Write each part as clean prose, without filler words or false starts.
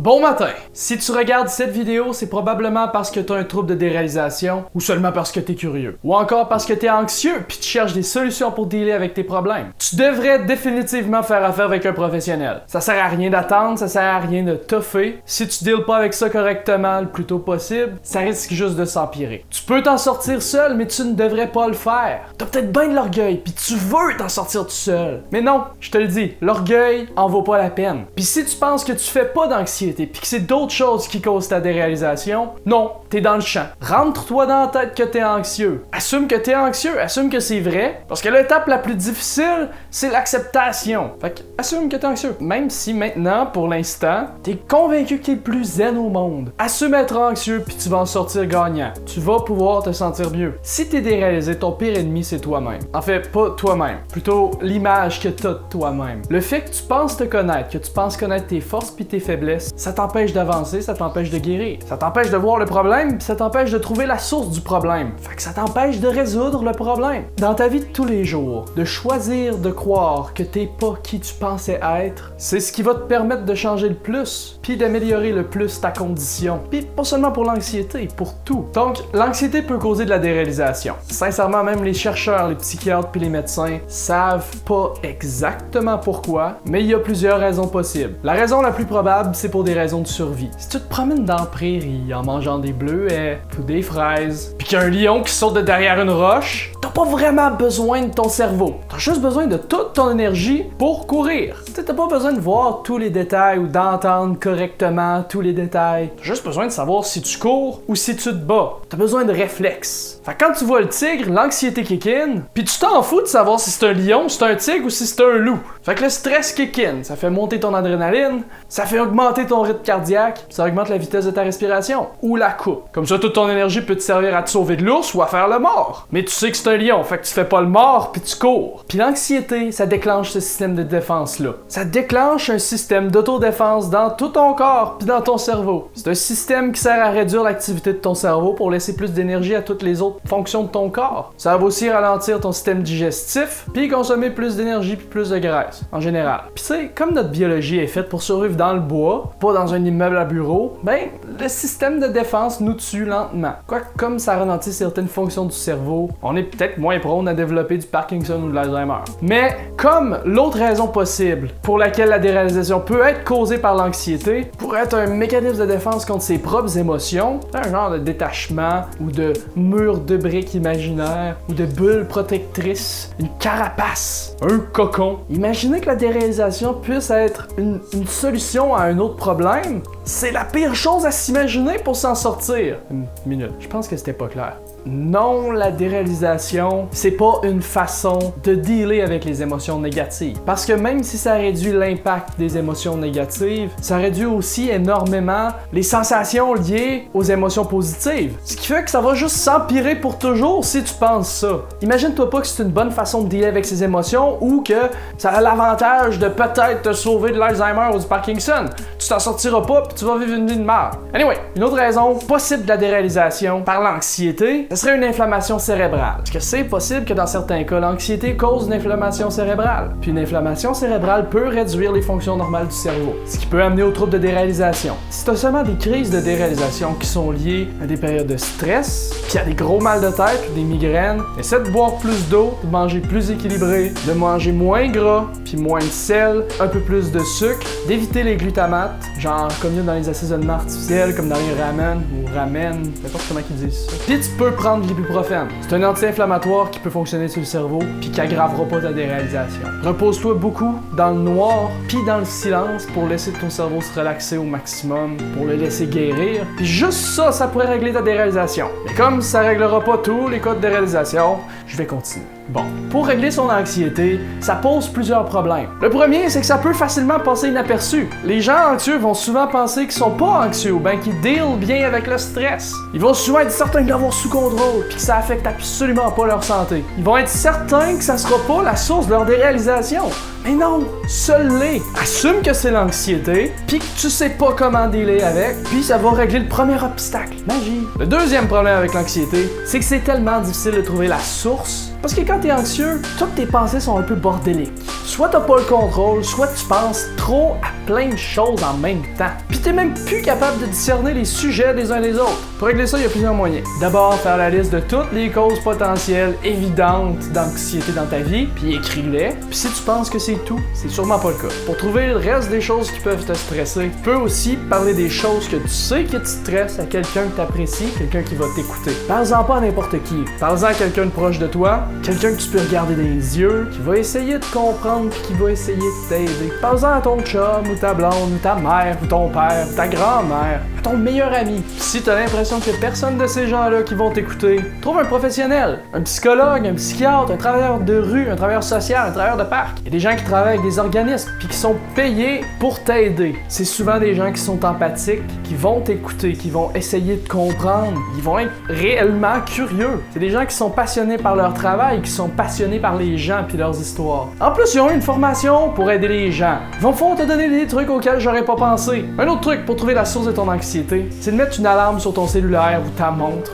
Bon matin! Si tu regardes cette vidéo, c'est probablement parce que tu as un trouble de déréalisation ou seulement parce que tu es curieux. Ou encore parce que tu es anxieux puis tu cherches des solutions pour dealer avec tes problèmes. Tu devrais définitivement faire affaire avec un professionnel. Ça sert à rien d'attendre, ça sert à rien de toffer. Si tu deals pas avec ça correctement le plus tôt possible, ça risque juste de s'empirer. Tu peux t'en sortir seul, mais tu ne devrais pas le faire. T'as peut-être bien de l'orgueil puis tu veux t'en sortir tout seul. Mais non, je te le dis, l'orgueil en vaut pas la peine. Puis si tu penses que tu fais pas d'anxiété puis que c'est d'autres choses qui causent ta déréalisation, non, t'es dans le champ. Rentre-toi dans la tête que t'es anxieux. Assume que t'es anxieux, assume que c'est vrai, parce que l'étape la plus difficile, c'est l'acceptation. Fait que assume que t'es anxieux. Même si maintenant, pour l'instant, t'es convaincu que t'es le plus zen au monde. Assume être anxieux puis tu vas en sortir gagnant. Tu vas pouvoir te sentir mieux. Si t'es déréalisé, ton pire ennemi c'est toi-même. En fait, pas toi-même, plutôt l'image que t'as de toi-même. Le fait que tu penses te connaître, que tu penses connaître tes forces puis tes faiblesses, ça t'empêche d'avancer, ça t'empêche de guérir. Ça t'empêche de voir le problème, puis ça t'empêche de trouver la source du problème. Fait que ça t'empêche de résoudre le problème. Dans ta vie de tous les jours, de choisir de croire que t'es pas qui tu pensais être, c'est ce qui va te permettre de changer le plus, puis d'améliorer le plus ta condition. Puis pas seulement pour l'anxiété, pour tout. Donc, l'anxiété peut causer de la déréalisation. Sincèrement, même les chercheurs, les psychiatres puis les médecins savent pas exactement pourquoi, mais il y a plusieurs raisons possibles. La raison la plus probable, c'est pour des raisons de survie. Si tu te promènes dans la prairie en mangeant des bleuets ou des fraises, puis qu'il y a un lion qui saute de derrière une roche, t'as pas vraiment besoin de ton cerveau. T'as juste besoin de toute ton énergie pour courir. T'as pas besoin de voir tous les détails ou d'entendre correctement tous les détails. T'as juste besoin de savoir si tu cours ou si tu te bats. T'as besoin de réflexes. Fait que quand tu vois le tigre, l'anxiété kick in, puis tu t'en fous de savoir si c'est un lion, si c'est un tigre ou si c'est un loup. Fait que le stress kick in, ça fait monter ton adrénaline, ça fait augmenter ton rythme cardiaque, ça augmente la vitesse de ta respiration, ou la coupe. Comme ça, toute ton énergie peut te servir à te sauver de l'ours ou à faire le mort. Mais tu sais que c'est un lion, fait que tu fais pas le mort puis tu cours. Puis l'anxiété, ça déclenche ce système de défense-là. Ça déclenche un système d'autodéfense dans tout ton corps puis dans ton cerveau. C'est un système qui sert à réduire l'activité de ton cerveau pour laisser plus d'énergie à toutes les autres fonctions de ton corps. Ça va aussi ralentir ton système digestif puis consommer plus d'énergie puis plus de graisse, en général. Puis tu sais, comme notre biologie est faite pour survivre dans le bois, pas dans un immeuble à bureau, ben, le système de défense nous tue lentement. Quoique, comme ça ralentit certaines fonctions du cerveau, on est peut-être moins prône à développer du Parkinson ou de l'Alzheimer. Mais, comme l'autre raison possible pour laquelle la déréalisation peut être causée par l'anxiété, pourrait être un mécanisme de défense contre ses propres émotions, un genre de détachement ou de mur de briques imaginaire ou de bulle protectrice, une carapace, un cocon. Imaginez que la déréalisation puisse être une solution à un autre problème, c'est la pire chose à s'imaginer pour s'en sortir. Une minute, je pense que c'était pas clair. Non, la déréalisation, c'est pas une façon de dealer avec les émotions négatives. Parce que même si ça réduit l'impact des émotions négatives, ça réduit aussi énormément les sensations liées aux émotions positives. Ce qui fait que ça va juste s'empirer pour toujours si tu penses ça. Imagine-toi pas que c'est une bonne façon de dealer avec ces émotions ou que ça a l'avantage de peut-être te sauver de l'Alzheimer ou du Parkinson. Tu t'en sortiras pas puis tu vas vivre une vie de merde. Anyway, une autre raison possible de la déréalisation par l'anxiété, ce serait une inflammation cérébrale. Parce que c'est possible que dans certains cas, l'anxiété cause une inflammation cérébrale. Puis une inflammation cérébrale peut réduire les fonctions normales du cerveau, ce qui peut amener aux troubles de déréalisation. Si tu as seulement des crises de déréalisation qui sont liées à des périodes de stress, puis à des gros mal de tête ou des migraines, essaie de boire plus d'eau, de manger plus équilibré, de manger moins gras, puis moins de sel, un peu plus de sucre, d'éviter les glutamates, genre comme il y a dans les assaisonnements artificiels, comme dans les ramen ou ramen, n'importe comment ils disent ça. Puis tu peux prendre de l'ibuprofène. C'est un anti-inflammatoire qui peut fonctionner sur le cerveau puis qui aggravera pas ta déréalisation. Repose-toi beaucoup dans le noir puis dans le silence pour laisser ton cerveau se relaxer au maximum, pour le laisser guérir. Puis juste ça, ça pourrait régler ta déréalisation. Mais comme ça réglera pas tous les cas de déréalisation, je vais continuer. Bon, pour régler son anxiété, ça pose plusieurs problèmes. Le premier, c'est que ça peut facilement passer inaperçu. Les gens anxieux vont souvent penser qu'ils sont pas anxieux ou bien qu'ils dealent bien avec le stress. Ils vont souvent être certains de l'avoir sous contrôle puis que ça affecte absolument pas leur santé. Ils vont être certains que ça sera pas la source de leur déréalisation. Mais non, seul-les. Assume que c'est l'anxiété, puis que tu sais pas comment dealer avec, puis ça va régler le premier obstacle. Magie. Le deuxième problème avec l'anxiété, c'est que c'est tellement difficile de trouver la source. Parce que quand t'es anxieux, toutes tes pensées sont un peu bordéliques. Soit t'as pas le contrôle, soit tu penses trop à plein de choses en même temps. Puis t'es même plus capable de discerner les sujets des uns des autres. Pour régler ça, il y a plusieurs moyens. D'abord, faire la liste de toutes les causes potentielles évidentes d'anxiété dans ta vie, puis écris-les. Puis si tu penses que c'est tout, c'est sûrement pas le cas. Pour trouver le reste des choses qui peuvent te stresser, tu peux aussi parler des choses que tu sais qui te stressent à quelqu'un que t'apprécies, quelqu'un qui va t'écouter. Parle-en pas à n'importe qui. Parle-en à quelqu'un de proche de toi, quelqu'un que tu peux regarder dans les yeux, qui va essayer de comprendre puis qui va essayer de t'aider. Parle-en à ton chum, ou ta blonde, ou ta mère, ou ton père, ou ta grand-mère, à ton meilleur ami. Puis si t'as l'impression qu'il y a personne de ces gens-là qui vont t'écouter, trouve un professionnel, un psychologue, un psychiatre, un travailleur de rue, un travailleur social, un travailleur de parc. Il y a des gens qui travaillent avec des organismes puis qui sont payés pour t'aider. C'est souvent des gens qui sont empathiques, qui vont t'écouter, qui vont essayer de comprendre, ils vont être réellement curieux. C'est des gens qui sont passionnés par leur travail, qui sont passionnés par les gens puis leurs histoires. En plus, ils ont une formation pour aider les gens. Ils vont pouvoir te donner des trucs auxquels j'aurais pas pensé. Un autre truc pour trouver la source de ton anxiété, c'est de mettre une alarme sur ton cellulaire ou ta montre.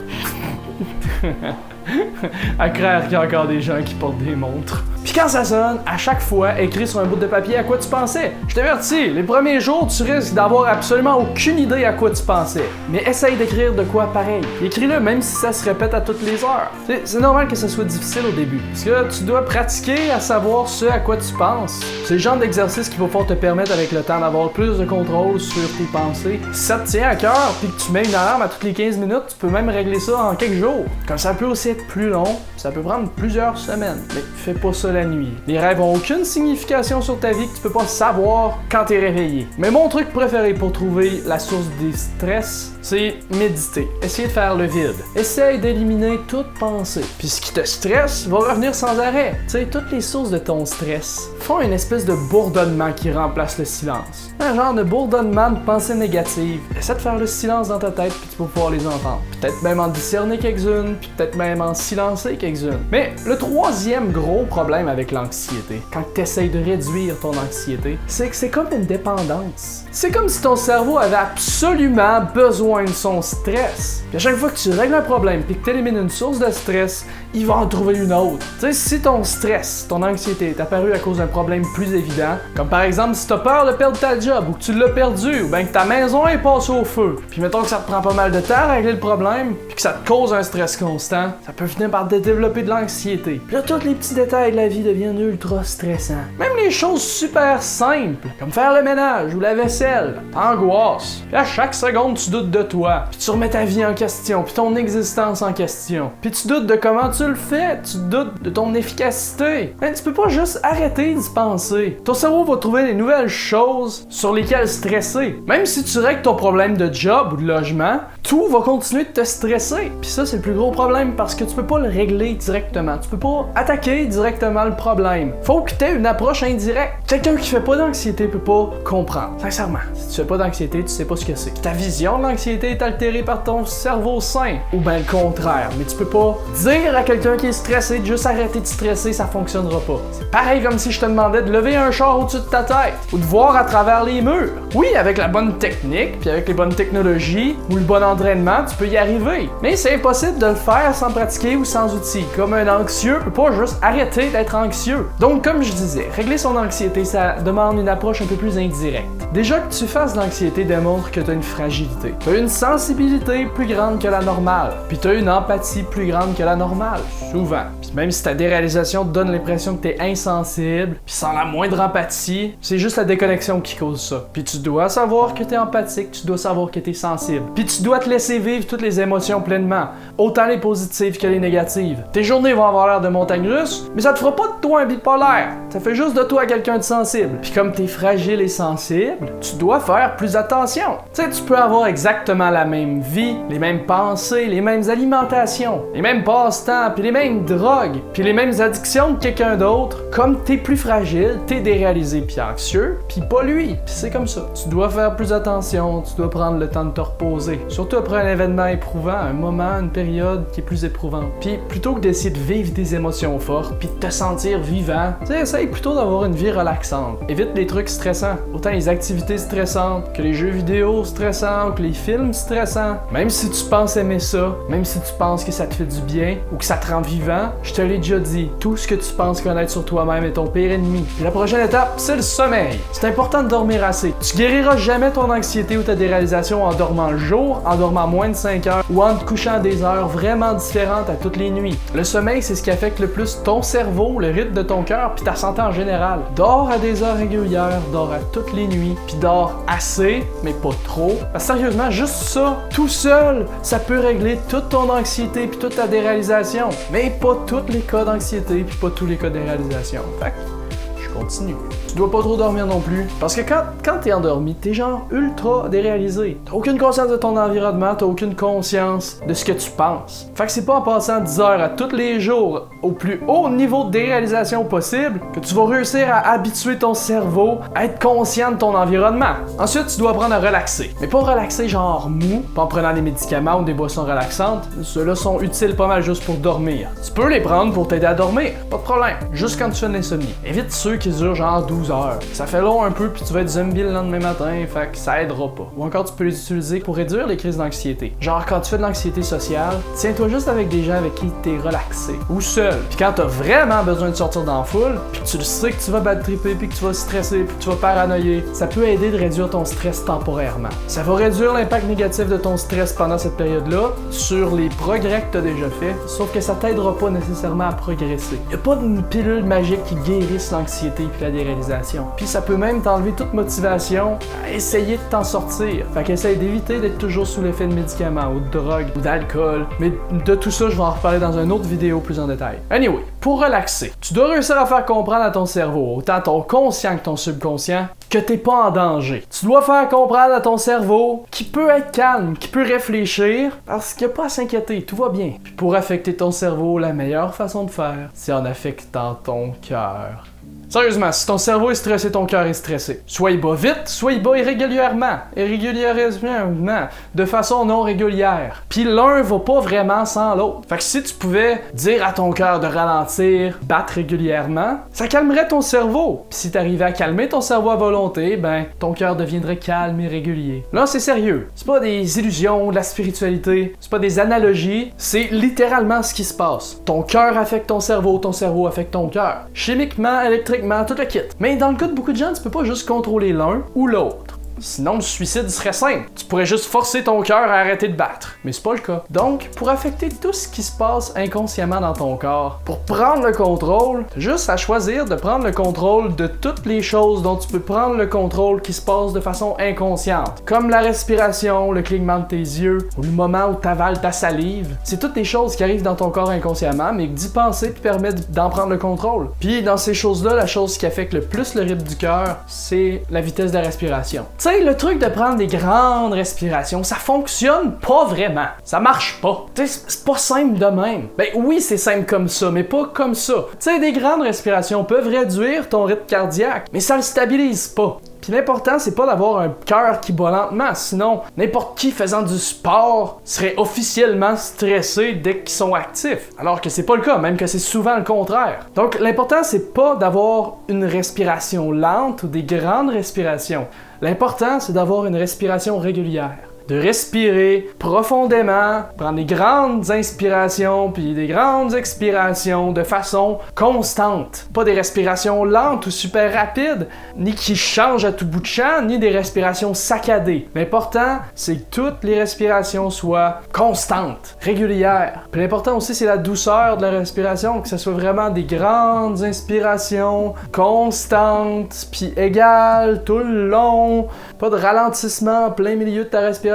À croire qu'il y a encore des gens qui portent des montres. Puis quand ça sonne, à chaque fois, écris sur un bout de papier à quoi tu pensais. Je t'avertis, les premiers jours, tu risques d'avoir absolument aucune idée à quoi tu pensais. Mais essaye d'écrire de quoi pareil. Écris-le même si ça se répète à toutes les heures. C'est normal que ça soit difficile au début. Parce que tu dois pratiquer à savoir ce à quoi tu penses. C'est le genre d'exercice qui va pouvoir te permettre avec le temps d'avoir plus de contrôle sur tes pensées. Si ça te tient à cœur puis que tu mets une alarme à toutes les 15 minutes, tu peux même régler ça en quelques jours. Comme ça peut aussi être plus long, ça peut prendre plusieurs semaines. Mais fais pas ça la nuit. Les rêves ont aucune signification sur ta vie que tu peux pas savoir quand t'es réveillé. Mais mon truc préféré pour trouver la source des stress, c'est méditer. Essayer de faire le vide. Essaye d'éliminer toute pensée. Puis ce qui te stresse va revenir sans arrêt. Tu sais, toutes les sources de ton stress font une espèce de bourdonnement qui remplace le silence. Un genre de bourdonnement de pensées négatives. Essaie de faire le silence dans ta tête puis tu vas pouvoir les entendre. Peut-être même en discerner quelques-unes, puis peut-être même en silencer quelques-unes. Mais le troisième gros problème avec l'anxiété, quand tu essaies de réduire ton anxiété, c'est que c'est comme une dépendance. C'est comme si ton cerveau avait absolument besoin de son stress. Puis à chaque fois que tu règles un problème puis que tu élimines une source de stress, il va en trouver une autre. Tu sais, si ton stress, ton anxiété est apparu à cause d'un problème plus évident, comme par exemple si t'as peur de perdre ta job ou que tu l'as perdu ou bien que ta maison est passée au feu, puis mettons que ça te prend pas mal de temps à régler le problème puis que ça te cause un stress constant, ça peut finir par te développer de l'anxiété. Puis là, tous les petits détails de la vie deviennent ultra stressants. Même les choses super simples, comme faire le ménage ou la vaisselle, t'angoissent. Puis à chaque seconde, tu doutes de toi, puis tu remets ta vie en question, puis ton existence en question. Puis tu doutes de comment tu le fais, tu doutes de ton efficacité. Mais tu peux pas juste arrêter d'y penser. Ton cerveau va trouver des nouvelles choses sur lesquelles stresser. Même si tu règles ton problème de job ou de logement, tout va continuer de te stresser. Puis ça, c'est le plus gros problème parce que tu peux pas le régler directement. Tu peux pas attaquer directement le problème. Faut que tu aies une approche indirecte. Quelqu'un qui fait pas d'anxiété peut pas comprendre. Sincèrement, si tu fais pas d'anxiété, tu sais pas ce que c'est. Ta vision de l'anxiété est altérée par ton cerveau sain. Ou bien le contraire. Mais tu peux pas dire à quelqu'un qui est stressé de juste arrêter de stresser, ça fonctionnera pas. C'est pareil comme si je te demandais de lever un char au-dessus de ta tête. Ou de voir à travers les murs. Oui, avec la bonne technique, puis avec les bonnes technologies, ou le bon entraînement, tu peux y arriver. Mais c'est impossible de le faire sans pratiquer ou sans outils. Comme un anxieux peut pas juste arrêter d'être anxieux. Donc, comme je disais, régler son anxiété, ça demande une approche un peu plus indirecte. Déjà que tu fasses de l'anxiété démontre que tu as une fragilité. Tu as une sensibilité plus grande que la normale. Puis tu as une empathie plus grande que la normale. Souvent. Puis même si ta déréalisation te donne l'impression que tu es insensible, puis sans la moindre empathie, c'est juste la déconnexion qui cause ça. Puis tu dois savoir que tu es empathique, tu dois savoir que tu es sensible. Puis tu dois te laisser vivre toutes les émotions pleinement, autant les positives que les négatives. Tes journées vont avoir l'air de montagne russe, mais ça te fera pas de toi un bipolaire. Ça fait juste de toi quelqu'un de sensible. Puis comme t'es fragile et sensible, tu dois faire plus attention. Tu sais, tu peux avoir exactement la même vie, les mêmes pensées, les mêmes alimentations, les mêmes passe-temps, puis les mêmes drogues, puis les mêmes addictions que quelqu'un d'autre. Comme t'es plus fragile, t'es déréalisé puis anxieux, puis pas lui. Puis c'est comme ça. Tu dois faire plus attention, tu dois prendre le temps de te reposer. Surtout surtout après un événement éprouvant, un moment, une période qui est plus éprouvante. Puis plutôt que d'essayer de vivre des émotions fortes, puis de te sentir vivant, tu sais, essaye plutôt d'avoir une vie relaxante. Évite les trucs stressants, autant les activités stressantes que les jeux vidéo stressants, que les films stressants. Même si tu penses aimer ça, même si tu penses que ça te fait du bien ou que ça te rend vivant, je te l'ai déjà dit, tout ce que tu penses connaître sur toi-même est ton pire ennemi. Puis la prochaine étape, c'est le sommeil. C'est important de dormir assez. Tu guériras jamais ton anxiété ou ta déréalisation en dormant le jour, en dormant moins de 5 heures ou en te couchant à des heures vraiment différentes à toutes les nuits. Le sommeil, c'est ce qui affecte le plus ton cerveau, le rythme de ton cœur puis ta santé en général. Dors à des heures régulières, dors à toutes les nuits, puis dors assez, mais pas trop. Parce que sérieusement, juste ça, tout seul, ça peut régler toute ton anxiété puis toute ta déréalisation. Mais pas tous les cas d'anxiété puis pas tous les cas de déréalisation. Fait que, je continue. Tu dois pas trop dormir non plus, parce que quand t'es endormi, t'es genre ultra déréalisé. T'as aucune conscience de ton environnement, t'as aucune conscience de ce que tu penses. Fait que c'est pas en passant 10 heures à tous les jours au plus haut niveau de déréalisation possible que tu vas réussir à habituer ton cerveau à être conscient de ton environnement. Ensuite, tu dois apprendre à relaxer. Mais pas relaxer genre mou, pas en prenant des médicaments ou des boissons relaxantes. Ceux-là sont utiles pas mal juste pour dormir. Tu peux les prendre pour t'aider à dormir, pas de problème. Juste quand tu fais de l'insomnie. Évite ceux qui durent genre 12 heures. Ça fait long un peu puis tu vas être zombie le lendemain matin, fait que ça aidera pas. Ou encore tu peux les utiliser pour réduire les crises d'anxiété. Genre quand tu fais de l'anxiété sociale, tiens-toi juste avec des gens avec qui t'es relaxé. Ou seul. Puis quand t'as vraiment besoin de sortir dans la foule, puis tu le sais que tu vas bad tripper, puis que tu vas stresser, puis que tu vas paranoïer, ça peut aider de réduire ton stress temporairement. Ça va réduire l'impact négatif de ton stress pendant cette période-là sur les progrès que t'as déjà fait, sauf que ça t'aidera pas nécessairement à progresser. Y a pas d'une pilule magique qui guérisse l'anxiété puis la déréalisation. Puis ça peut même t'enlever toute motivation à essayer de t'en sortir. Fait qu'essaye d'éviter d'être toujours sous l'effet de médicaments ou de drogue ou d'alcool. Mais de tout ça, je vais en reparler dans une autre vidéo plus en détail. Anyway, pour relaxer, tu dois réussir à faire comprendre à ton cerveau, autant ton conscient que ton subconscient, que t'es pas en danger. Tu dois faire comprendre à ton cerveau qu'il peut être calme, qu'il peut réfléchir, parce qu'il n'y a pas à s'inquiéter, tout va bien. Puis pour affecter ton cerveau, la meilleure façon de faire, c'est en affectant ton cœur. Sérieusement, si ton cerveau est stressé, ton cœur est stressé. Soit il bat vite, soit il bat irrégulièrement. De façon non régulière. Puis l'un va pas vraiment sans l'autre. Fait que si tu pouvais dire à ton cœur de ralentir, battre régulièrement, ça calmerait ton cerveau. Puis si t'arrivais à calmer ton cerveau à volonté, ben ton cœur deviendrait calme et régulier. Là, c'est sérieux. C'est pas des illusions, de la spiritualité, c'est pas des analogies, c'est littéralement ce qui se passe. Ton cœur affecte ton cerveau affecte ton cœur. Chimiquement, électriquement, tout le kit. Mais dans le cas de beaucoup de gens, tu peux pas juste contrôler l'un ou l'autre. Sinon, le suicide serait simple. Tu pourrais juste forcer ton cœur à arrêter de battre. Mais c'est pas le cas. Donc, pour affecter tout ce qui se passe inconsciemment dans ton corps, pour prendre le contrôle, t'as juste à choisir de prendre le contrôle de toutes les choses dont tu peux prendre le contrôle qui se passent de façon inconsciente. Comme la respiration, le clignement de tes yeux, ou le moment où t'avales ta salive. C'est toutes des choses qui arrivent dans ton corps inconsciemment, mais que d'y penser te permet d'en prendre le contrôle. Puis, dans ces choses-là, la chose qui affecte le plus le rythme du cœur, c'est la vitesse de la respiration. Tu sais, le truc de prendre des grandes respirations, ça fonctionne pas vraiment. Ça marche pas. Tu sais, c'est pas simple de même. Ben oui, c'est simple comme ça, mais pas comme ça. Tu sais, des grandes respirations peuvent réduire ton rythme cardiaque, mais ça le stabilise pas. Puis l'important, c'est pas d'avoir un cœur qui bat lentement, sinon n'importe qui faisant du sport serait officiellement stressé dès qu'ils sont actifs. Alors que c'est pas le cas, même que c'est souvent le contraire. Donc l'important, c'est pas d'avoir une respiration lente ou des grandes respirations. L'important, c'est d'avoir une respiration régulière. De respirer profondément, prendre des grandes inspirations puis des grandes expirations de façon constante. Pas des respirations lentes ou super rapides, ni qui changent à tout bout de champ, ni des respirations saccadées. L'important, c'est que toutes les respirations soient constantes, régulières. Puis l'important aussi, c'est la douceur de la respiration, que ce soit vraiment des grandes inspirations constantes puis égales tout le long. Pas de ralentissement en plein milieu de ta respiration.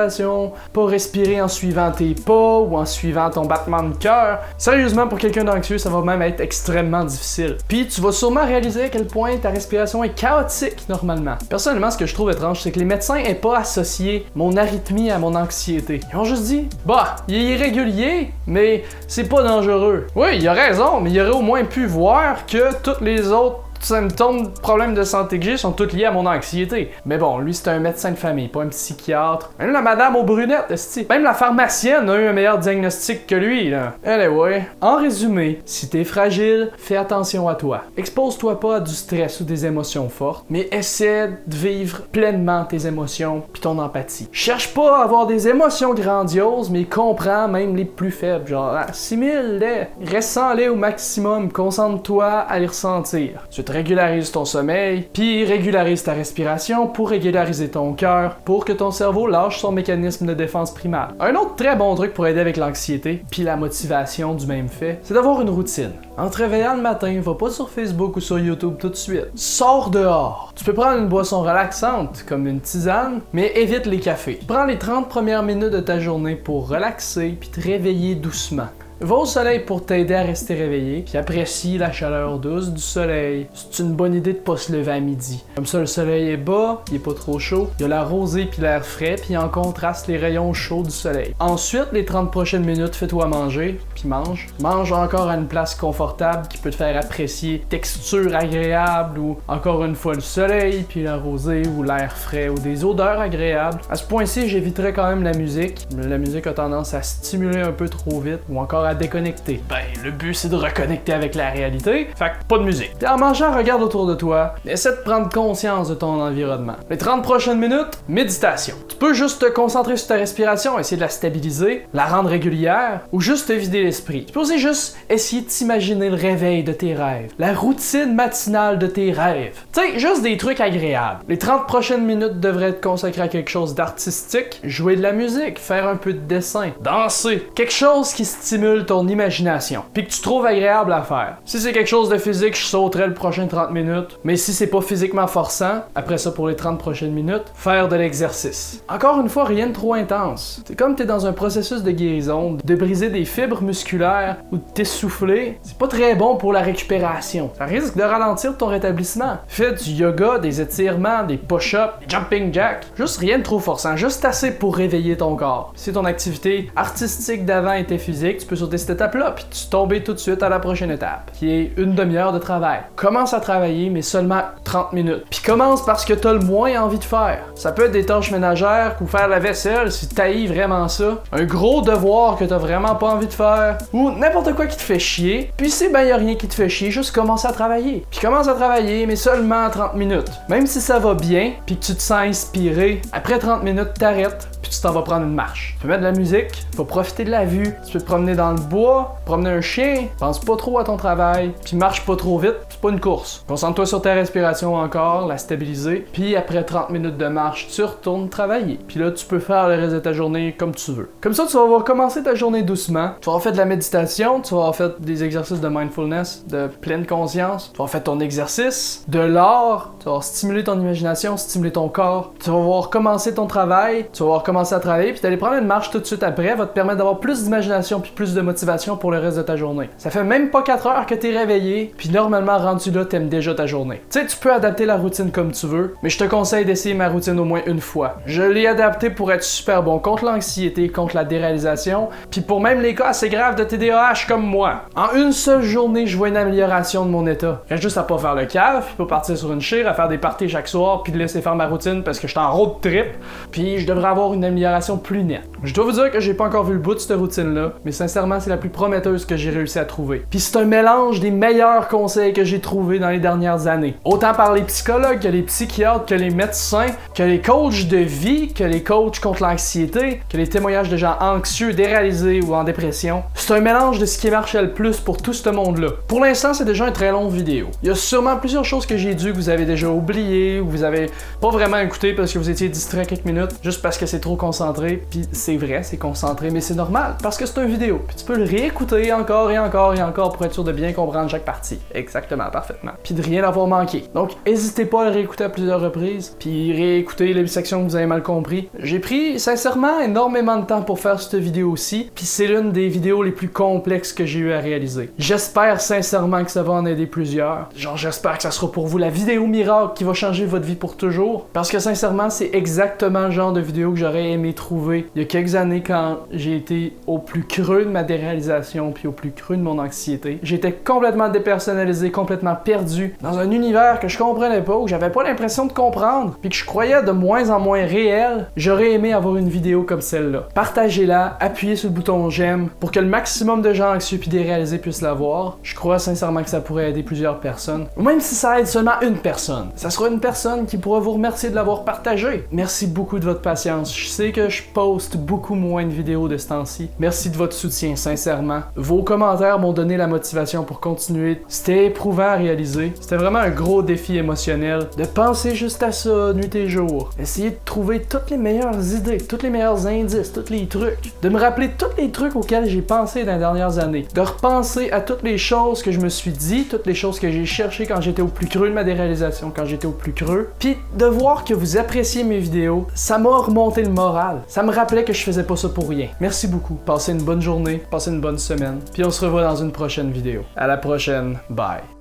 Pas respirer en suivant tes pas ou en suivant ton battement de cœur. Sérieusement, pour quelqu'un d'anxieux, ça va même être extrêmement difficile. Puis tu vas sûrement réaliser à quel point ta respiration est chaotique normalement. Personnellement, ce que je trouve étrange, c'est que les médecins n'aient pas associé mon arythmie à mon anxiété. Ils ont juste dit, bah, il est irrégulier, mais c'est pas dangereux. Oui, il a raison, mais il aurait au moins pu voir que toutes les autres symptômes de problèmes de santé que j'ai sont tous liés à mon anxiété. Mais bon, lui, c'est un médecin de famille, pas un psychiatre. Même la madame aux brunettes, esti. Même la pharmacienne a eu un meilleur diagnostic que lui, là. Anyway, en résumé, si t'es fragile, fais attention à toi. Expose-toi pas à du stress ou des émotions fortes, mais essaie de vivre pleinement tes émotions pis ton empathie. Cherche pas à avoir des émotions grandioses, mais comprends même les plus faibles, genre assimile-les. Ressens-les au maximum, concentre-toi à les ressentir. Tu te régularises ton sommeil, puis régularise ta respiration pour régulariser ton cœur, pour que ton cerveau lâche son mécanisme de défense primaire. Un autre très bon truc pour aider avec l'anxiété, puis la motivation du même fait, c'est d'avoir une routine. En te réveillant le matin, va pas sur Facebook ou sur YouTube tout de suite. Sors dehors. Tu peux prendre une boisson relaxante, comme une tisane, mais évite les cafés. Prends les 30 premières minutes de ta journée pour relaxer puis te réveiller doucement. Va au soleil pour t'aider à rester réveillé, puis apprécie la chaleur douce du soleil. C'est une bonne idée de pas se lever à midi. Comme ça, le soleil est bas, il est pas trop chaud, il y a la rosée puis l'air frais, puis en contraste les rayons chauds du soleil. Ensuite, les 30 prochaines minutes, fais-toi manger, puis mange. Mange encore à une place confortable qui peut te faire apprécier texture agréable ou encore une fois le soleil, puis la rosée ou l'air frais ou des odeurs agréables. À ce point-ci, j'éviterais quand même la musique. La musique a tendance à stimuler un peu trop vite ou encore à déconnecter. Ben, le but c'est de reconnecter avec la réalité, fait que pas de musique. Puis en mangeant, regarde autour de toi, essaie de prendre conscience de ton environnement. Les 30 prochaines minutes, méditation. Tu peux juste te concentrer sur ta respiration, essayer de la stabiliser, la rendre régulière, ou juste te vider l'esprit. Tu peux aussi juste essayer de t'imaginer le réveil de tes rêves, la routine matinale de tes rêves. Tu sais, juste des trucs agréables. Les 30 prochaines minutes devraient être consacrées à quelque chose d'artistique, jouer de la musique, faire un peu de dessin, danser, quelque chose qui stimule ton imagination, puis que tu trouves agréable à faire. Si c'est quelque chose de physique, je sauterai le prochain 30 minutes, mais si c'est pas physiquement forçant, après ça pour les 30 prochaines minutes, faire de l'exercice. Encore une fois, rien de trop intense. C'est comme t'es dans un processus de guérison, de briser des fibres musculaires ou de t'essouffler, c'est pas très bon pour la récupération. Ça risque de ralentir ton rétablissement. Fais du yoga, des étirements, des push-ups, des jumping jacks, juste rien de trop forçant, juste assez pour réveiller ton corps. Si ton activité artistique d'avant était physique, tu peux sauter cette étape-là, puis tu tomber tout de suite à la prochaine étape, qui est une demi-heure de travail. Commence à travailler, mais seulement 30 minutes. Puis commence parce que t'as le moins envie de faire. Ça peut être des tâches ménagères ou faire la vaisselle si t'haïs vraiment ça, un gros devoir que t'as vraiment pas envie de faire, ou n'importe quoi qui te fait chier. Puis si ben y a rien qui te fait chier, juste commence à travailler. Puis commence à travailler, mais seulement 30 minutes. Même si ça va bien, puis que tu te sens inspiré, après 30 minutes, t'arrêtes, puis tu t'en vas prendre une marche. Tu peux mettre de la musique, tu peux profiter de la vue, tu peux te promener dans le bois, promener un chien, pense pas trop à ton travail, puis marche pas trop vite, c'est pas une course. Concentre-toi sur ta respiration encore, la stabiliser, puis après 30 minutes de marche, tu retournes travailler. Puis là, tu peux faire le reste de ta journée comme tu veux. Comme ça, tu vas avoir commencé ta journée doucement, tu vas avoir fait de la méditation, tu vas avoir fait des exercices de mindfulness, de pleine conscience, tu vas avoir fait ton exercice, de l'art, tu vas avoir stimulé ton imagination, stimulé ton corps, tu vas avoir commencé ton travail, tu vas avoir commencé à travailler, puis d'aller prendre une marche tout de suite après va te permettre d'avoir plus d'imagination puis plus de motivation pour le reste de ta journée. Ça fait même pas 4 heures que t'es réveillé, puis normalement rendu là, t'aimes déjà ta journée. Tu sais, tu peux adapter la routine comme tu veux, mais je te conseille d'essayer ma routine au moins une fois. Je l'ai adaptée pour être super bon contre l'anxiété, contre la déréalisation, puis pour même les cas assez graves de TDAH comme moi. En une seule journée, je vois une amélioration de mon état. Reste juste à pas faire le cave, puis pas partir sur une chire, à faire des parties chaque soir, puis de laisser faire ma routine parce que je suis en road trip, puis je devrais avoir une amélioration plus nette. Je dois vous dire que j'ai pas encore vu le bout de cette routine-là, mais sincèrement, c'est la plus prometteuse que j'ai réussi à trouver. Puis c'est un mélange des meilleurs conseils que j'ai trouvés dans les dernières années. Autant par les psychologues, que les psychiatres, que les médecins, que les coachs de vie, que les coachs contre l'anxiété, que les témoignages de gens anxieux, déréalisés ou en dépression. C'est un mélange de ce qui marche le plus pour tout ce monde-là. Pour l'instant, c'est déjà un très long vidéo. Il y a sûrement plusieurs choses que j'ai dit que vous avez déjà oubliées ou vous avez pas vraiment écouté parce que vous étiez distrait quelques minutes, juste parce que c'est trop concentré. Puis c'est vrai, c'est concentré, mais c'est normal parce que c'est une vidéo. Puis tu peux le réécouter encore et encore et encore pour être sûr de bien comprendre chaque partie. Exactement, parfaitement. Puis de rien avoir manqué. Donc, n'hésitez pas à le réécouter à plusieurs reprises, puis réécouter les sections que vous avez mal compris. J'ai pris sincèrement énormément de temps pour faire cette vidéo aussi, puis c'est l'une des vidéos les plus complexes que j'ai eu à réaliser. J'espère sincèrement que ça va en aider plusieurs. Genre, j'espère que ça sera pour vous la vidéo miracle qui va changer votre vie pour toujours. Parce que sincèrement, c'est exactement le genre de vidéo que j'aurais aimé trouver il y a quelques années quand j'ai été au plus creux de ma déréalisation puis au plus creux de mon anxiété. J'étais complètement dépersonnalisé, complètement perdu dans un univers que je comprenais pas, où j'avais pas l'impression de comprendre, puis que je croyais de moins en moins réel. J'aurais aimé avoir une vidéo comme celle-là. Partagez-la, appuyez sur le bouton j'aime pour que le maximum de gens anxieux puis déréalisés puissent la voir. Je crois sincèrement que ça pourrait aider plusieurs personnes. Ou même si ça aide seulement une personne, ça sera une personne qui pourra vous remercier de l'avoir partagé. Merci beaucoup de votre patience. Je sais que je poste beaucoup moins de vidéos de ce temps-ci. Merci de votre soutien, sincèrement. Vos commentaires m'ont donné la motivation pour continuer. C'était éprouvant à réaliser. C'était vraiment un gros défi émotionnel de penser juste à ça nuit et jour. Essayer de trouver toutes les meilleures idées, tous les meilleurs indices, tous les trucs. De me rappeler tous les trucs auxquels j'ai pensé dans les dernières années. De repenser à toutes les choses que je me suis dit, toutes les choses que j'ai cherchées quand j'étais au plus creux de ma déréalisation, quand j'étais au plus creux. Puis de voir que vous appréciez mes vidéos, ça m'a remonté le moral. Ça me rappelait que je faisais pas ça pour rien. Merci beaucoup. Passez une bonne journée, passez une bonne semaine. Puis on se revoit dans une prochaine vidéo. À la prochaine. Bye.